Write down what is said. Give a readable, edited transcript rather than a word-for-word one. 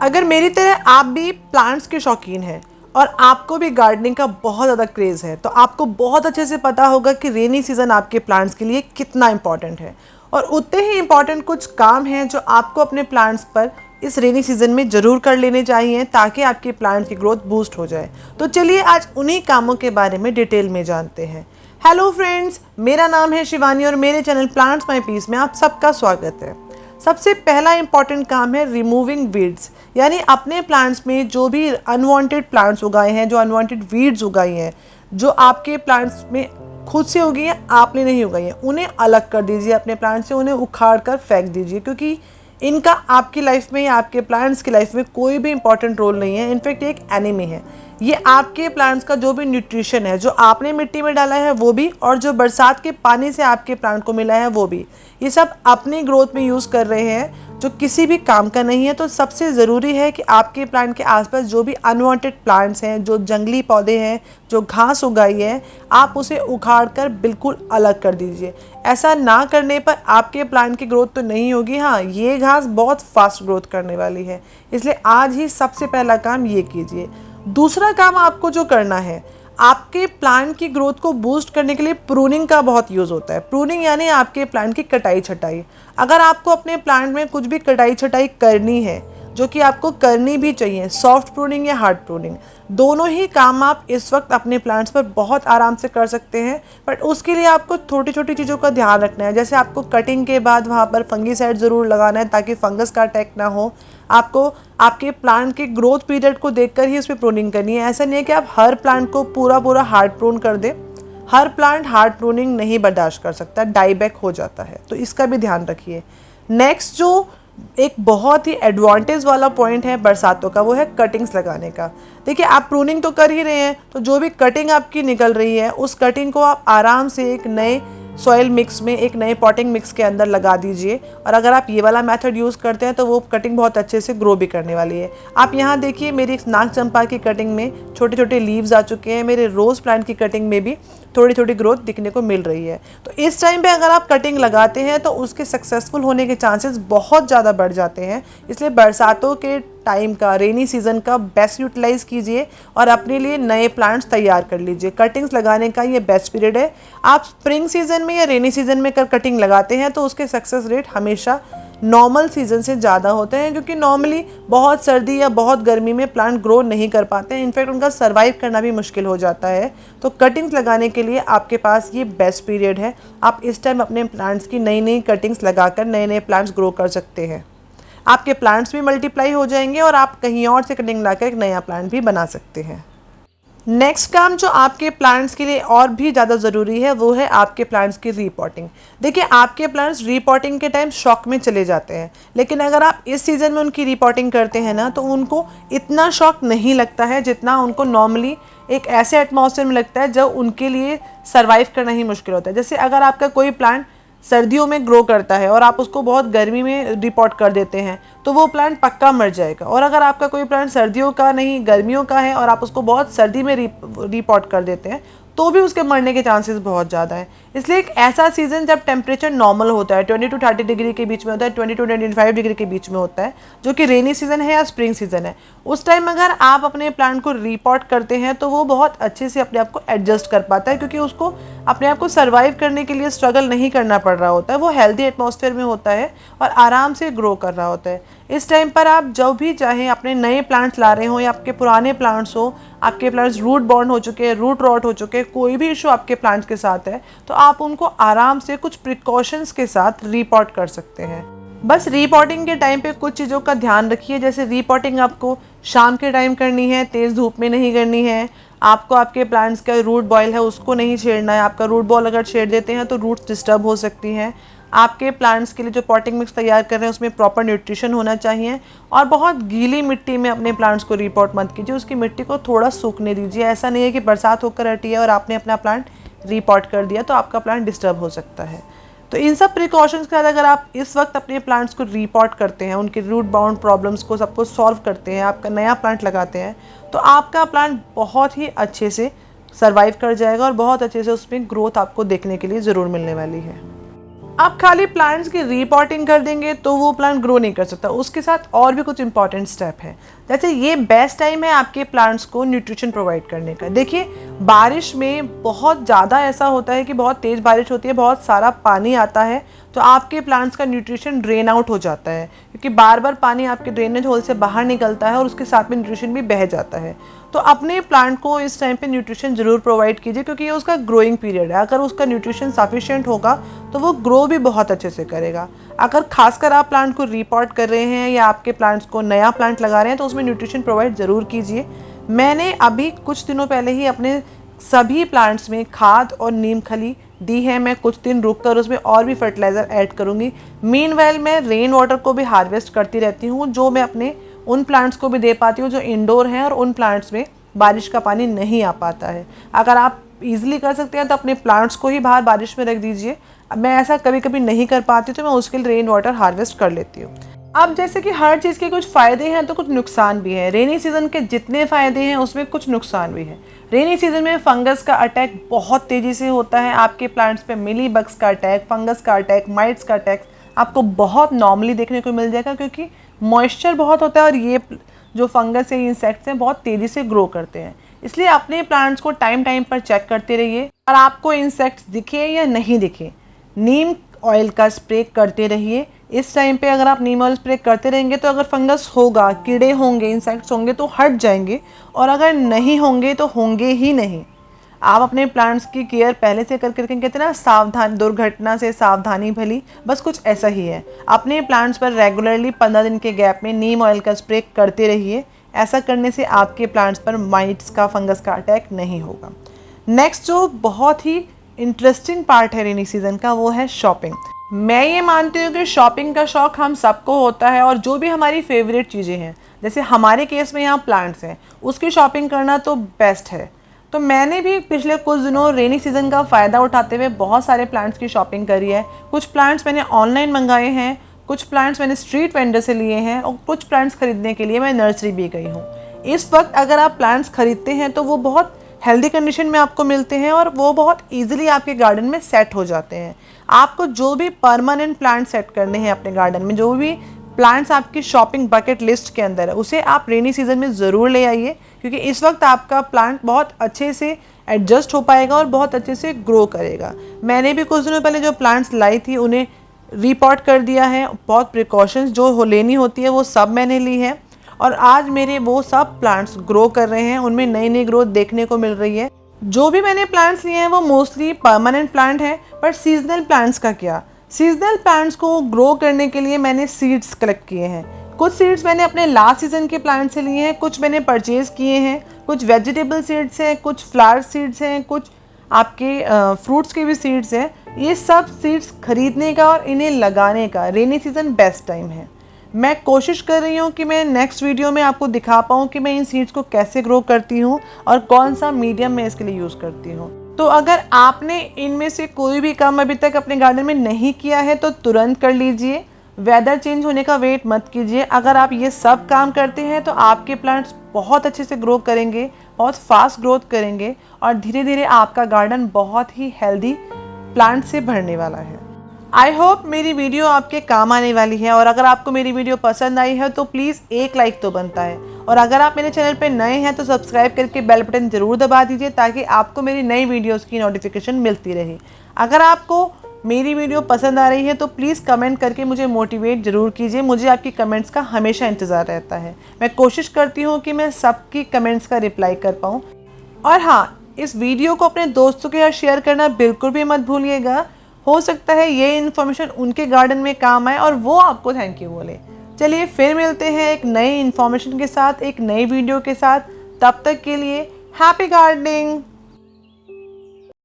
अगर मेरी तरह आप भी प्लांट्स के शौकीन हैं और आपको भी गार्डनिंग का बहुत ज़्यादा क्रेज़ है, तो आपको बहुत अच्छे से पता होगा कि रेनी सीज़न आपके प्लांट्स के लिए कितना इम्पॉर्टेंट है। और उतने ही इम्पॉर्टेंट कुछ काम हैं जो आपको अपने प्लांट्स पर इस रेनी सीज़न में ज़रूर कर लेने चाहिए ताकि आपके प्लांट्स की ग्रोथ बूस्ट हो जाए। तो चलिए आज उन्हीं कामों के बारे में डिटेल में जानते हैं। हेलो फ्रेंड्स, मेरा नाम है शिवानी और मेरे चैनल प्लांट्स माय पीस में आप सबका स्वागत है। सबसे पहला इंपॉर्टेंट काम है रिमूविंग वीड्स, यानी अपने प्लांट्स में जो भी अनवांटेड प्लांट्स उगाए हैं, जो अनवांटेड वीड्स उगाई हैं, जो आपके प्लांट्स में खुद से उगी हैं, आपने नहीं उगाई हैं, उन्हें अलग कर दीजिए अपने प्लांट से, उन्हें उखाड़ कर फेंक दीजिए, क्योंकि इनका आपकी लाइफ में या आपके प्लांट्स की लाइफ में कोई भी इंपॉर्टेंट रोल नहीं है। इनफैक्ट एक एनिमी है। ये आपके प्लांट्स का जो भी न्यूट्रिशन है, जो आपने मिट्टी में डाला है वो भी, और जो बरसात के पानी से आपके प्लांट को मिला है वो भी, ये सब अपनी ग्रोथ में यूज़ कर रहे हैं, जो किसी भी काम का नहीं है। तो सबसे ज़रूरी है कि आपके प्लांट के आसपास जो भी अनवांटेड प्लांट्स हैं, जो जंगली पौधे हैं, जो घास उगाई है, आप उसे उखाड़ कर बिल्कुल अलग कर दीजिए। ऐसा ना करने पर आपके प्लांट की ग्रोथ तो नहीं होगी, हाँ ये घास बहुत फास्ट ग्रोथ करने वाली है। इसलिए आज ही सबसे पहला काम ये कीजिए। दूसरा काम आपको जो करना है, आपके प्लांट की ग्रोथ को बूस्ट करने के लिए प्रूनिंग का बहुत यूज़ होता है। प्रूनिंग यानी आपके प्लांट की कटाई छटाई। अगर आपको अपने प्लांट में कुछ भी कटाई छटाई करनी है, जो कि आपको करनी भी चाहिए, सॉफ्ट प्रूनिंग या हार्ड प्रूनिंग, दोनों ही काम आप इस वक्त अपने प्लांट्स पर बहुत आराम से कर सकते हैं। बट उसके लिए आपको छोटी छोटी चीज़ों का ध्यान रखना है। जैसे आपको कटिंग के बाद वहाँ पर फंगीसाइड ज़रूर लगाना है ताकि फंगस का अटैक ना हो। आपको आपके प्लांट के ग्रोथ पीरियड को देखकर ही उस पर प्रूनिंग करनी है। ऐसा नहीं है कि आप हर प्लांट को पूरा हार्ड प्रून कर दें। हर प्लांट हार्ड प्रूनिंग नहीं बर्दाश्त कर सकता, डाईबैक हो जाता है, तो इसका भी ध्यान रखिए। नेक्स्ट जो एक बहुत ही एडवांटेज वाला पॉइंट है बरसातों का, वो है कटिंग्स लगाने का। देखिए, आप प्रूनिंग तो कर ही रहे हैं, तो जो भी कटिंग आपकी निकल रही है उस कटिंग को आप आराम से एक नए सॉइल मिक्स में, एक नए पॉटिंग मिक्स के अंदर लगा दीजिए। और अगर आप ये वाला मेथड यूज़ करते हैं तो वो कटिंग बहुत अच्छे से ग्रो भी करने वाली है। आप यहाँ देखिए, मेरी नाग चंपा की कटिंग में छोटे छोटे लीव्स आ चुके हैं। मेरे रोज़ प्लांट की कटिंग में भी थोड़ी थोड़ी ग्रोथ दिखने को मिल रही है। तो इस टाइम पे अगर आप कटिंग लगाते हैं तो उसके सक्सेसफुल होने के चांसेस बहुत ज़्यादा बढ़ जाते हैं। इसलिए बरसातों के टाइम का, रेनी सीज़न का बेस्ट यूटिलाइज़ कीजिए और अपने लिए नए प्लांट्स तैयार कर लीजिए। कटिंग्स लगाने का ये बेस्ट पीरियड है। आप स्प्रिंग सीज़न में या रेनी सीज़न में कटिंग लगाते हैं तो उसके सक्सेस रेट हमेशा नॉर्मल सीज़न से ज़्यादा होते हैं, क्योंकि नॉर्मली बहुत सर्दी या बहुत गर्मी में प्लांट ग्रो नहीं कर पाते हैं। इनफैक्ट उनका सर्वाइव करना भी मुश्किल हो जाता है। तो कटिंग्स लगाने के लिए आपके पास ये बेस्ट पीरियड है। आप इस टाइम अपने प्लांट्स की नई नई कटिंग्स लगाकर नए नए प्लांट्स ग्रो कर सकते हैं। आपके प्लांट्स भी मल्टीप्लाई हो जाएंगे और आप कहीं और से कटिंग लाकर एक नया प्लांट भी बना सकते हैं। नेक्स्ट काम जो आपके प्लांट्स के लिए और भी ज़्यादा ज़रूरी है वो है आपके प्लांट्स की रीपॉटिंग। देखिए, आपके प्लांट्स रीपॉटिंग के टाइम शॉक में चले जाते हैं, लेकिन अगर आप इस सीज़न में उनकी रीपॉटिंग करते हैं ना, तो उनको इतना शॉक नहीं लगता है जितना उनको नॉर्मली एक ऐसे एटमॉस्फेयर में लगता है जब उनके लिए सर्वाइव करना ही मुश्किल होता है। जैसे अगर आपका कोई प्लांट सर्दियों में ग्रो करता है और आप उसको बहुत गर्मी में रिपोर्ट कर देते हैं तो वो प्लांट पक्का मर जाएगा। और अगर आपका कोई प्लांट सर्दियों का नहीं, गर्मियों का है और आप उसको बहुत सर्दी में रिपोर्ट कर देते हैं तो भी उसके मरने के चांसेस बहुत ज़्यादा हैं। इसलिए एक ऐसा सीज़न जब टेम्परेचर नॉर्मल होता है, 20 to 30 डिग्री के बीच में होता है, 20 to 25 डिग्री के बीच में होता है, जो कि रेनी सीज़न है या स्प्रिंग सीज़न है, उस टाइम अगर आप अपने प्लांट को रिपोर्ट करते हैं तो वो बहुत अच्छे से अपने आप को एडजस्ट कर पाता है, क्योंकि उसको अपने आप को सर्वाइव करने के लिए स्ट्रगल नहीं करना पड़ रहा होता है। वो हेल्दी एटमॉस्फेयर में होता है और आराम से ग्रो कर रहा होता है। इस टाइम पर आप जब भी चाहें अपने नए प्लांट्स ला रहे हो या आपके पुराने प्लांट्स हो, आपके प्लांट्स रूट बॉन्ड हो चुके हैं, रूट रॉट हो चुके हैं, कोई भी इशू आपके प्लांट्स के साथ है, तो आप उनको आराम से कुछ प्रिकॉशंस के साथ रीपॉट कर सकते हैं। बस रीपॉटिंग के टाइम पे कुछ चीज़ों का ध्यान रखिए। जैसे रीपॉटिंग आपको शाम के टाइम करनी है, तेज़ धूप में नहीं करनी है। आपको आपके प्लांट्स का रूट बॉयल है उसको नहीं छेड़ना है। आपका रूट बॉल अगर छेड़ देते हैं तो रूट्स डिस्टर्ब हो सकती हैं। आपके प्लांट्स के लिए जो पॉटिंग मिक्स तैयार कर रहे हैं उसमें प्रॉपर न्यूट्रिशन होना चाहिए। और बहुत गीली मिट्टी में अपने प्लांट्स को रिपॉट मत कीजिए, उसकी मिट्टी को थोड़ा सूखने दीजिए। ऐसा नहीं है कि बरसात होकर हटी है और आपने अपना प्लांट रिपॉट कर दिया तो आपका प्लांट डिस्टर्ब हो सकता है। तो इन सब प्रिकॉशंस के साथ अगर आप इस वक्त अपने प्लांट्स को रिपॉट करते हैं, उनके रूट बाउंड प्रॉब्लम्स को सबको सॉल्व करते हैं, आपका नया प्लांट लगाते हैं, तो आपका प्लांट बहुत ही अच्छे से सर्वाइव कर जाएगा और बहुत अच्छे से उसमें ग्रोथ आपको देखने के लिए ज़रूर मिलने वाली है। आप खाली प्लांट्स की रीपॉटिंग कर देंगे तो वो प्लांट ग्रो नहीं कर सकता, उसके साथ और भी कुछ इंपॉर्टेंट स्टेप है। जैसे ये बेस्ट टाइम है आपके प्लांट्स को न्यूट्रिशन प्रोवाइड करने का। देखिए बारिश में बहुत ज़्यादा ऐसा होता है कि बहुत तेज़ बारिश होती है, बहुत सारा पानी आता है, तो आपके प्लांट्स का न्यूट्रिशन ड्रेन आउट हो जाता है, क्योंकि बार बार पानी आपके ड्रेनेज होल से बाहर निकलता है और उसके साथ में न्यूट्रिशन भी बह जाता है। तो अपने प्लांट को इस टाइम पे न्यूट्रिशन ज़रूर प्रोवाइड कीजिए, क्योंकि ये उसका ग्रोइंग पीरियड है। अगर उसका न्यूट्रिशन सफिशिएंट होगा तो वो ग्रो भी बहुत अच्छे से करेगा। अगर खासकर आप प्लांट को रीपॉट कर रहे हैं या आपके प्लांट्स को नया प्लांट लगा रहे हैं तो उसमें न्यूट्रिशन प्रोवाइड ज़रूर कीजिए। मैंने अभी कुछ दिनों पहले ही अपने सभी प्लांट्स में खाद और नीम खली दी है। मैं कुछ दिन रुक कर उसमें और भी फर्टिलाइज़र ऐड करूँगी। मीनवाइल मैं रेन वाटर को भी हार्वेस्ट करती रहती हूँ, जो मैं अपने उन प्लांट्स को भी दे पाती हूँ जो इंडोर हैं और उन प्लांट्स में बारिश का पानी नहीं आ पाता है। अगर आप इजीली कर सकते हैं तो अपने प्लांट्स को ही बाहर बारिश में रख दीजिए। मैं ऐसा कभी कभी नहीं कर पाती तो मैं उसके लिए रेन वाटर हार्वेस्ट कर लेती हूँ। अब जैसे कि हर चीज़ के कुछ फ़ायदे हैं तो कुछ नुकसान भी हैं। रेनी सीज़न के जितने फ़ायदे हैं उसमें कुछ नुकसान भी हैं। रेनी सीज़न में फंगस का अटैक बहुत तेज़ी से होता है। आपके प्लांट्स पे मिली बग्स का अटैक, फंगस का अटैक, माइट्स का अटैक आपको बहुत नॉर्मली देखने को मिल जाएगा, क्योंकि मॉइस्चर बहुत होता है और ये जो फंगस है, इंसेक्ट्स हैं, बहुत तेज़ी से ग्रो करते हैं। इसलिए अपने प्लांट्स को टाइम टाइम पर चेक करते रहिए और आपको इंसेक्ट्स दिखे या नहीं दिखे, नीम ऑयल का स्प्रे करते रहिए। इस टाइम पे अगर आप नीम ऑयल स्प्रे करते रहेंगे तो अगर फंगस होगा, कीड़े होंगे, इंसेक्ट्स होंगे तो हट जाएंगे, और अगर नहीं होंगे तो होंगे ही नहीं। आप अपने प्लांट्स की केयर पहले से करके रखेंगे। कहते हैं ना, सावधान दुर्घटना से सावधानी भली, बस कुछ ऐसा ही है। अपने प्लांट्स पर रेगुलरली 15 दिन के गैप में नीम ऑयल का स्प्रे करते रहिए। ऐसा करने से आपके प्लांट्स पर माइट्स का, फंगस का अटैक नहीं होगा। नेक्स्ट जो बहुत ही इंटरेस्टिंग पार्ट है रेनी सीज़न का, वो है शॉपिंग। मैं ये मानती हूँ कि शॉपिंग का शौक़ हम सबको होता है, और जो भी हमारी फेवरेट चीज़ें हैं, जैसे हमारे केस में यहाँ प्लांट्स हैं, उसकी शॉपिंग करना तो बेस्ट है। तो मैंने भी पिछले कुछ दिनों रेनी सीज़न का फ़ायदा उठाते हुए बहुत सारे प्लांट्स की शॉपिंग करी है। कुछ प्लांट्स मैंने ऑनलाइन मंगाए हैं, कुछ प्लांट्स मैंने स्ट्रीट वेंडर से लिए हैं, और कुछ प्लांट्स खरीदने के लिए मैं नर्सरी भी गई हूँ। इस वक्त अगर आप प्लांट्स खरीदते हैं तो वो बहुत हेल्दी कंडीशन में आपको मिलते हैं और वो बहुत ईजिली आपके गार्डन में सेट हो जाते हैं। आपको जो भी परमानेंट प्लांट सेट करने हैं अपने गार्डन में, जो भी प्लांट्स आपकी शॉपिंग बकेट लिस्ट के अंदर है, उसे आप रेनी सीज़न में ज़रूर ले आइए, क्योंकि इस वक्त आपका प्लांट बहुत अच्छे से एडजस्ट हो पाएगा और बहुत अच्छे से ग्रो करेगा। मैंने भी कुछ दिनों पहले जो प्लांट्स लाई थी उन्हें रीपॉट कर दिया है। बहुत प्रिकॉशंस जो लेनी होती है वो सब मैंने ली है, और आज मेरे वो सब प्लांट्स ग्रो कर रहे हैं। उनमें नई नई ग्रोथ देखने को मिल रही है। जो भी मैंने प्लांट्स लिए हैं वो मोस्टली परमानेंट प्लांट हैं। पर सीजनल प्लांट्स का क्या, सीजनल प्लांट्स को ग्रो करने के लिए मैंने सीड्स कलेक्ट किए हैं। कुछ सीड्स मैंने अपने लास्ट सीज़न के प्लांट से लिए हैं, कुछ मैंने परचेज़ किए हैं। कुछ वेजिटेबल सीड्स हैं, कुछ फ्लावर सीड्स हैं, कुछ आपके फ्रूट्स के भी सीड्स हैं। ये सब सीड्स खरीदने का और इन्हें लगाने का रेनी सीज़न बेस्ट टाइम है। मैं कोशिश कर रही हूँ कि मैं नेक्स्ट वीडियो में आपको दिखा पाऊँ कि मैं इन सीड्स को कैसे ग्रो करती हूँ और कौन सा मीडियम मैं इसके लिए यूज़ करती हूँ। तो अगर आपने इनमें से कोई भी काम अभी तक अपने गार्डन में नहीं किया है तो तुरंत कर लीजिए। वेदर चेंज होने का वेट मत कीजिए। अगर आप ये सब काम करते हैं तो आपके प्लांट्स बहुत अच्छे से ग्रो करेंगे, बहुत फास्ट ग्रोथ करेंगे, और धीरे धीरे आपका गार्डन बहुत ही हेल्दी प्लांट से भरने वाला है। आई होप मेरी वीडियो आपके काम आने वाली है, और अगर आपको मेरी वीडियो पसंद आई है तो प्लीज़ एक लाइक तो बनता है, और अगर आप मेरे चैनल पर नए हैं तो सब्सक्राइब करके बेल बटन ज़रूर दबा दीजिए, ताकि आपको मेरी नई वीडियोस की नोटिफिकेशन मिलती रहे। अगर आपको मेरी वीडियो पसंद आ रही है तो प्लीज़ कमेंट करके मुझे मोटिवेट ज़रूर कीजिए। मुझे आपकी कमेंट्स का हमेशा इंतज़ार रहता है। मैं कोशिश करती हूँ कि मैं सबकी कमेंट्स का रिप्लाई कर पाऊँ। और हाँ, इस वीडियो को अपने दोस्तों के साथ शेयर करना बिल्कुल भी मत भूलिएगा। हो सकता है ये इन्फॉर्मेशन उनके गार्डन में काम आए और वो आपको थैंक यू बोले। चलिए फिर मिलते हैं एक नई इन्फॉर्मेशन के साथ, एक नई वीडियो के साथ। तब तक के लिए हैप्पी गार्डनिंग।